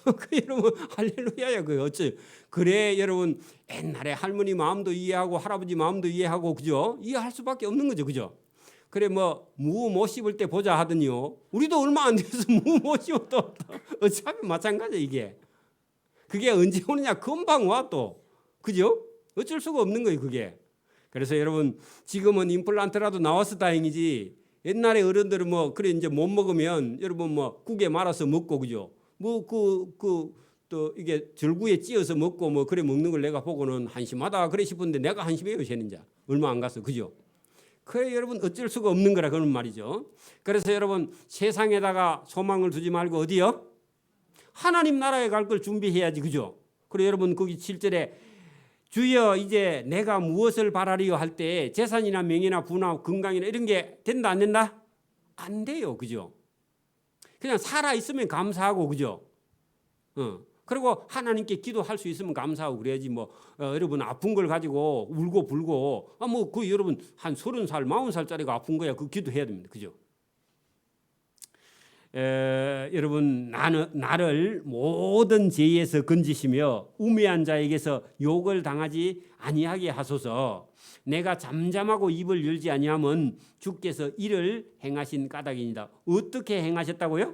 그 여러분 할렐루야야. 그 어째 그래. 여러분 옛날에 할머니 마음도 이해하고 할아버지 마음도 이해하고, 그죠? 이해할 수밖에 없는 거죠. 그죠? 그래 뭐 무 못 씹을 때 보자 하더니요, 우리도 얼마 안 돼서 무 못 씹어도 어차피 마찬가지야. 이게 그게 언제 오느냐, 금방 와 또. 그죠? 어쩔 수가 없는 거예요 그게. 그래서 여러분 지금은 임플란트라도 나와서 다행이지, 옛날에 어른들은 뭐 그래 이제 못 먹으면 여러분 뭐 국에 말아서 먹고, 그죠? 뭐 또 이게 절구에 찧어서 먹고 뭐 그래 먹는 걸 내가 보고는 한심하다 그래 싶은데, 내가 한심해요 쟤는 이제 얼마 안 가서. 그죠? 그래 여러분 어쩔 수가 없는 거라 그런 말이죠. 그래서 여러분 세상에다가 소망을 두지 말고 어디요? 하나님 나라에 갈 걸 준비해야지. 그죠? 그래 여러분 거기 7절에 주여 이제 내가 무엇을 바라리요 할 때 재산이나 명예나 부나 건강이나 이런 게 된다 안 된다? 안 돼요. 그죠? 그냥 살아 있으면 감사하고, 그죠? 그리고 하나님께 기도할 수 있으면 감사하고 그래야지. 뭐 여러분 아픈 걸 가지고 울고 불고, 뭐 그 여러분 한 30살 40살짜리가 아픈 거야, 그 기도해야 됩니다. 그죠? 여러분 나를 모든 죄에서 건지시며 우매한 자에게서 욕을 당하지 아니하게 하소서. 내가 잠잠하고 입을 열지 아니하면 주께서 이를 행하신 까닭이니다. 어떻게 행하셨다고요?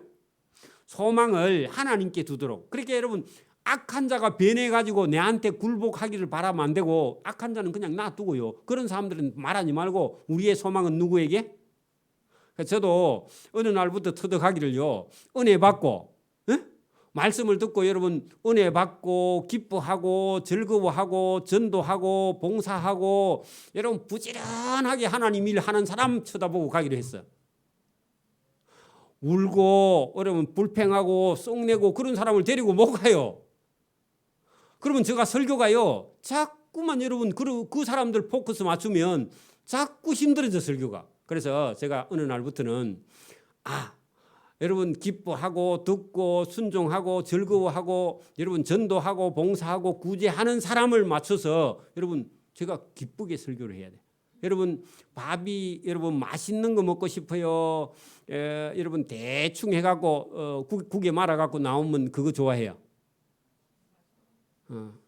소망을 하나님께 두도록. 그러니까 여러분 악한 자가 변해가지고 내한테 굴복하기를 바라면 안 되고, 악한 자는 그냥 놔두고요. 그런 사람들은 말하지 말고 우리의 소망은 누구에게? 저도 어느 날부터 터득하기를요, 은혜 받고 말씀을 듣고 여러분 은혜 받고 기뻐하고 즐거워하고 전도하고 봉사하고 여러분 부지런하게 하나님 일 하는 사람 쳐다보고 가기로 했어요. 울고 여러분 불평하고 썩내고 그런 사람을 데리고 못 가요. 그러면 제가 설교가요 자꾸만 여러분 그 사람들 포커스 맞추면 자꾸 힘들어져 설교가. 그래서 제가 어느 날부터는 여러분 기뻐하고 듣고 순종하고 즐거워하고 여러분 전도하고 봉사하고 구제하는 사람을 맞춰서 여러분 제가 기쁘게 설교를 해야 돼. 여러분 밥이 여러분 맛있는 거 먹고 싶어요. 여러분 대충 해갖고 국에 말아갖고 나오면 그거 좋아해요.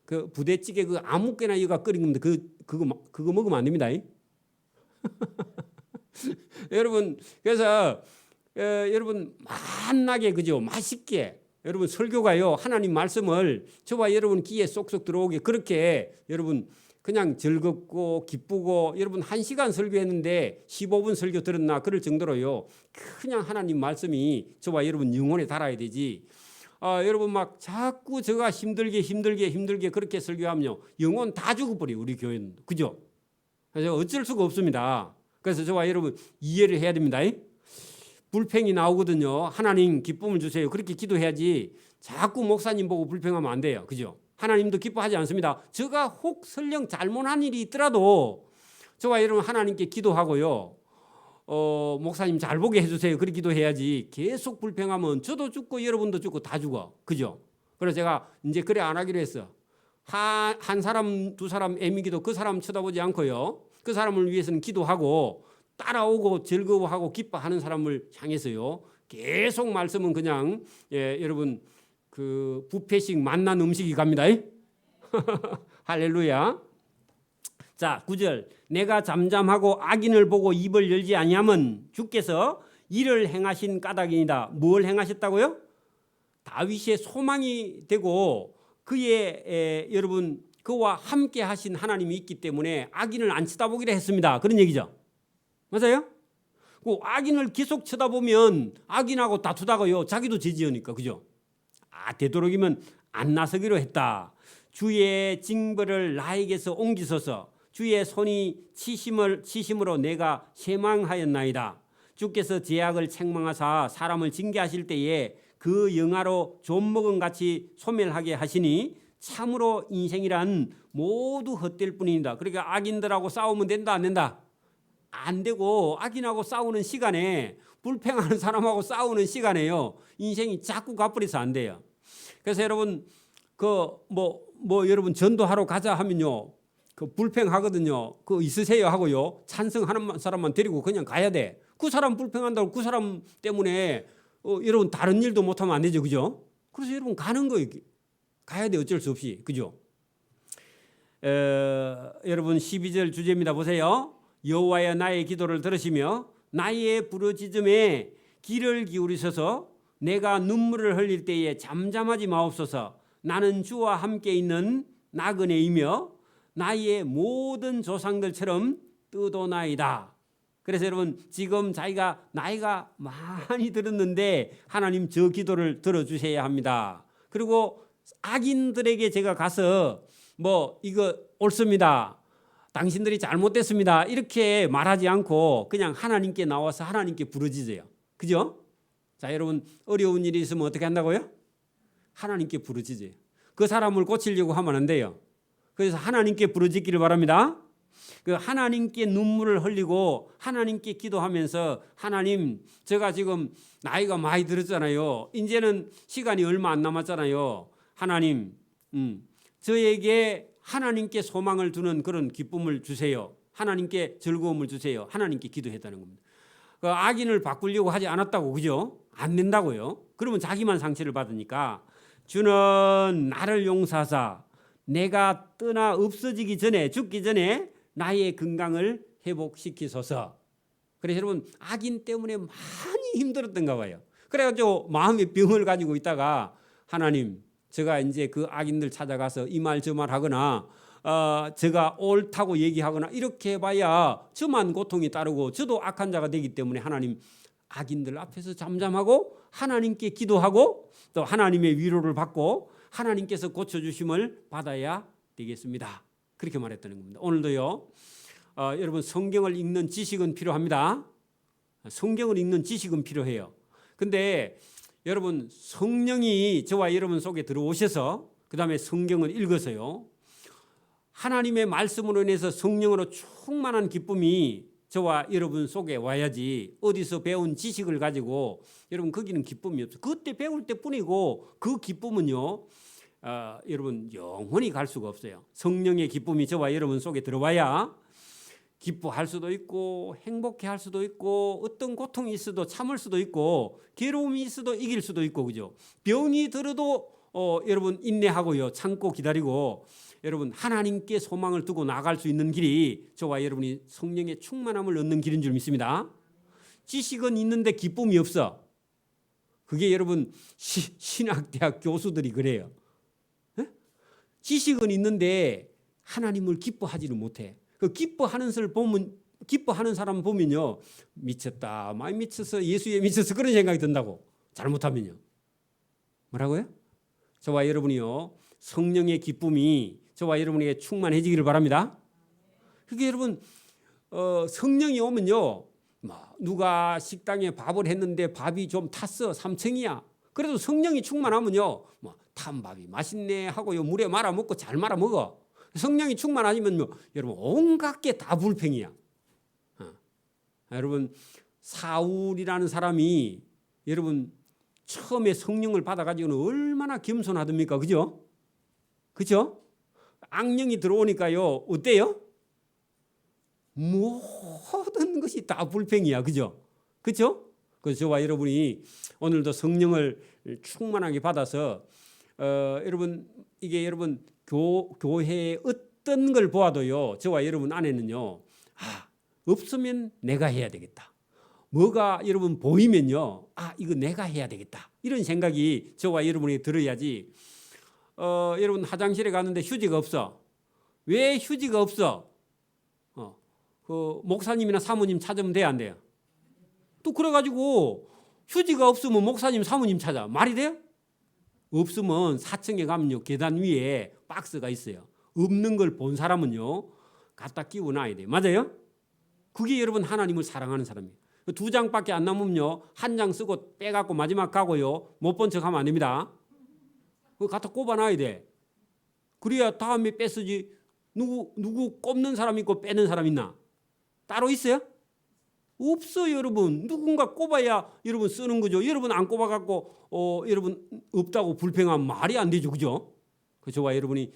그 부대찌개 그 아무거나 이거 끓인 건데 그거 먹으면 안 됩니다. 여러분 그래서 여러분 만나게 그죠 맛있게 여러분 설교가요 하나님 말씀을 저와 여러분 귀에 쏙쏙 들어오게 그렇게 여러분 그냥 즐겁고 기쁘고 여러분 1시간 설교했는데 15분 설교 들었나 그럴 정도로요 그냥 하나님 말씀이 저와 여러분 영혼에 달아야 되지. 여러분 막 자꾸 제가 힘들게 그렇게 설교하면요 영혼 다 죽어버려 우리 교회는. 그죠? 그래서 어쩔 수가 없습니다. 그래서 저와 여러분 이해를 해야 됩니다. 불평이 나오거든요. 하나님 기쁨을 주세요. 그렇게 기도해야지 자꾸 목사님 보고 불평하면 안 돼요. 그죠? 하나님도 기뻐하지 않습니다. 제가 혹 설령 잘못한 일이 있더라도 저와 여러분 하나님께 기도하고요. 목사님 잘 보게 해주세요. 그렇게 기도해야지 계속 불평하면 저도 죽고 여러분도 죽고 다 죽어. 그죠? 그래서 제가 이제 그래 안 하기로 했어. 한 사람 두 사람 애미기도 그 사람 쳐다보지 않고요. 그 사람을 위해서는 기도하고 따라오고 즐거워하고 기뻐하는 사람을 향해서요. 계속 말씀은 그냥 여러분 그 뷔페식 만난 음식이 갑니다. 할렐루야. 자 9절 내가 잠잠하고 악인을 보고 입을 열지 아니하면 주께서 이를 행하신 까닭이니다. 뭘 행하셨다고요? 다윗의 소망이 되고 그의 여러분 그와 함께 하신 하나님이 있기 때문에 악인을 안 쳐다보기로 했습니다. 그런 얘기죠. 맞아요? 그 악인을 계속 쳐다보면 악인하고 다투다가요 자기도 죄지으니까. 그죠? 되도록이면 안 나서기로 했다. 주의 징벌을 나에게서 옮기소서. 주의 손이 치심으로 내가 쇠망하였나이다. 주께서 죄악을 책망하사 사람을 징계하실 때에 그 영화로 좀먹은 같이 소멸하게 하시니 참으로 인생이란 모두 헛될 뿐입니다. 그러니까 악인들하고 싸우면 된다 안 된다? 안 되고 악인하고 싸우는 시간에 불평하는 사람하고 싸우는 시간에요 인생이 자꾸 가버려서 안 돼요. 그래서 여러분 여러분 전도하러 가자 하면요 그 불평하거든요. 그 있으세요 하고요 찬성하는 사람만 데리고 그냥 가야 돼. 그 사람 불평한다고 그 사람 때문에 여러분 다른 일도 못하면 안 되죠. 그죠? 그래서 여러분 가는 거예요. 가야 돼 어쩔 수 없이. 그죠? 여러분 12절 주제입니다. 보세요. 여호와여 나의 기도를 들으시며 나의 부르짖음에 귀를 기울이셔서 내가 눈물을 흘릴 때에 잠잠하지 마옵소서. 나는 주와 함께 있는 나그네이며 나의 모든 조상들처럼 뜨도나이다. 그래서 여러분 지금 자기가 나이가 많이 들었는데 하나님 저 기도를 들어주셔야 합니다. 그리고 악인들에게 제가 가서 이거 옳습니다. 당신들이 잘못됐습니다. 이렇게 말하지 않고 그냥 하나님께 나와서 하나님께 부르짖어요. 그죠? 자 여러분 어려운 일이 있으면 어떻게 한다고요? 하나님께 부르짖어요. 그 사람을 고치려고 하면 안 돼요. 그래서 하나님께 부르짖기를 바랍니다. 그 하나님께 눈물을 흘리고 하나님께 기도하면서 하나님 제가 지금 나이가 많이 들었잖아요. 이제는 시간이 얼마 안 남았잖아요. 하나님 저에게 하나님께 소망을 두는 그런 기쁨을 주세요. 하나님께 즐거움을 주세요. 하나님께 기도했다는 겁니다. 그 악인을 바꾸려고 하지 않았다고. 그죠? 안 된다고요. 그러면 자기만 상처를 받으니까 주는 나를 용서하사 내가 떠나 없어지기 전에 죽기 전에 나의 건강을 회복시키소서. 그래서 여러분 악인 때문에 많이 힘들었던가 봐요. 그래가지고 마음의 병을 가지고 있다가 하나님 제가 이제 그 악인들 찾아가서 이 말 저 말 하거나 제가 옳다고 얘기하거나 이렇게 해봐야 저만 고통이 따르고 저도 악한 자가 되기 때문에 하나님 악인들 앞에서 잠잠하고 하나님께 기도하고 또 하나님의 위로를 받고 하나님께서 고쳐주심을 받아야 되겠습니다. 그렇게 말했다는 겁니다. 오늘도요 여러분 성경을 읽는 지식은 필요합니다. 성경을 읽는 지식은 필요해요. 근데 여러분 성령이 저와 여러분 속에 들어오셔서 그 다음에 성경을 읽어서요 하나님의 말씀으로 인해서 성령으로 충만한 기쁨이 저와 여러분 속에 와야지 어디서 배운 지식을 가지고 여러분 거기는 기쁨이 없어요. 그때 배울 때뿐이고 그 기쁨은요 여러분 영원히 갈 수가 없어요. 성령의 기쁨이 저와 여러분 속에 들어와야 기뻐할 수도 있고 행복해할 수도 있고 어떤 고통이 있어도 참을 수도 있고 괴로움이 있어도 이길 수도 있고 그죠. 병이 들어도 여러분 인내하고요 참고 기다리고 여러분 하나님께 소망을 두고 나아갈 수 있는 길이 저와 여러분이 성령의 충만함을 얻는 길인 줄 믿습니다. 지식은 있는데 기쁨이 없어. 그게 여러분 신학대학 교수들이 그래요. 에? 지식은 있는데 하나님을 기뻐하지를 못해. 그 기뻐하는 사람 보면요 미쳤다 많이 미쳤어 예수에 미쳤어 그런 생각이 든다고. 잘못하면요 뭐라고요? 저와 여러분이요 성령의 기쁨이 저와 여러분에게 충만해지기를 바랍니다. 그게 여러분 성령이 오면요 누가 식당에 밥을 했는데 밥이 좀 탔어 삼층이야. 그래도 성령이 충만하면요 탄 밥이 맛있네 하고요 물에 말아 먹고 잘 말아 먹어. 성령이 충만하면 여러분 온갖 게 다 불평이야. 여러분 사울이라는 사람이 여러분 처음에 성령을 받아가지고는 얼마나 겸손하답니까, 그죠? 그죠? 악령이 들어오니까요 어때요? 모든 것이 다 불평이야, 그죠? 그죠? 그래서 저와 여러분이 오늘도 성령을 충만하게 받아서 여러분 이게 여러분 교회의 어떤 걸 보아도요 저와 여러분 안에는요 없으면 내가 해야 되겠다. 뭐가 여러분 보이면요 이거 내가 해야 되겠다. 이런 생각이 저와 여러분이 들어야지. 여러분 화장실에 갔는데 휴지가 없어. 왜 휴지가 없어? 그 목사님이나 사모님 찾으면 돼야 안 돼요? 또 그래가지고 휴지가 없으면 목사님 사모님 찾아. 말이 돼요? 없으면 4층에 가면요 계단 위에 박스가 있어요. 없는 걸 본 사람은요 갖다 끼워 놔야 돼요. 맞아요? 그게 여러분 하나님을 사랑하는 사람이에요. 2장밖에 안 남으면요 1장 쓰고 빼갖고 마지막 가고요 못 본 척 하면 안 됩니다. 그거 갖다 꼽아 놔야 돼. 그래야 다음에 뺏으지. 누구 꼽는 사람 있고 빼는 사람 있나? 따로 있어요? 없어요, 여러분. 누군가 꼽아야 여러분 쓰는 거죠. 여러분 안 꼽아갖고 여러분 없다고 불평하면 말이 안 되죠, 그죠? 저와 여러분이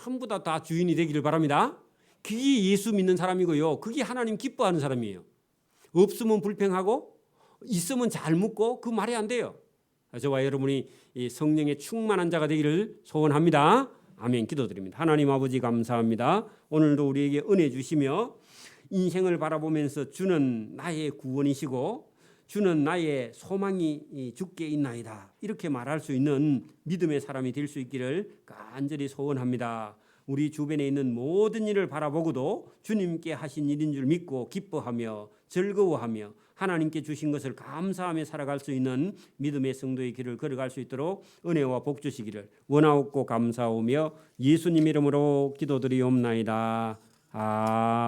전부 다 주인이 되기를 바랍니다. 그게 예수 믿는 사람이고요. 그게 하나님 기뻐하는 사람이에요. 없으면 불평하고 있으면 잘 묻고 그 말이 안 돼요. 저와 여러분이 이 성령의 충만한 자가 되기를 소원합니다. 아멘. 기도드립니다. 하나님 아버지 감사합니다. 오늘도 우리에게 은혜 주시며 인생을 바라보면서 주는 나의 구원이시고 주는 나의 소망이 주께 있나이다. 이렇게 말할 수 있는 믿음의 사람이 될 수 있기를 간절히 소원합니다. 우리 주변에 있는 모든 일을 바라보고도 주님께 하신 일인 줄 믿고 기뻐하며 즐거워하며 하나님께 주신 것을 감사하며 살아갈 수 있는 믿음의 성도의 길을 걸어갈 수 있도록 은혜와 복 주시기를 원하옵고 감사하며 예수님 이름으로 기도드리옵나이다. 아멘.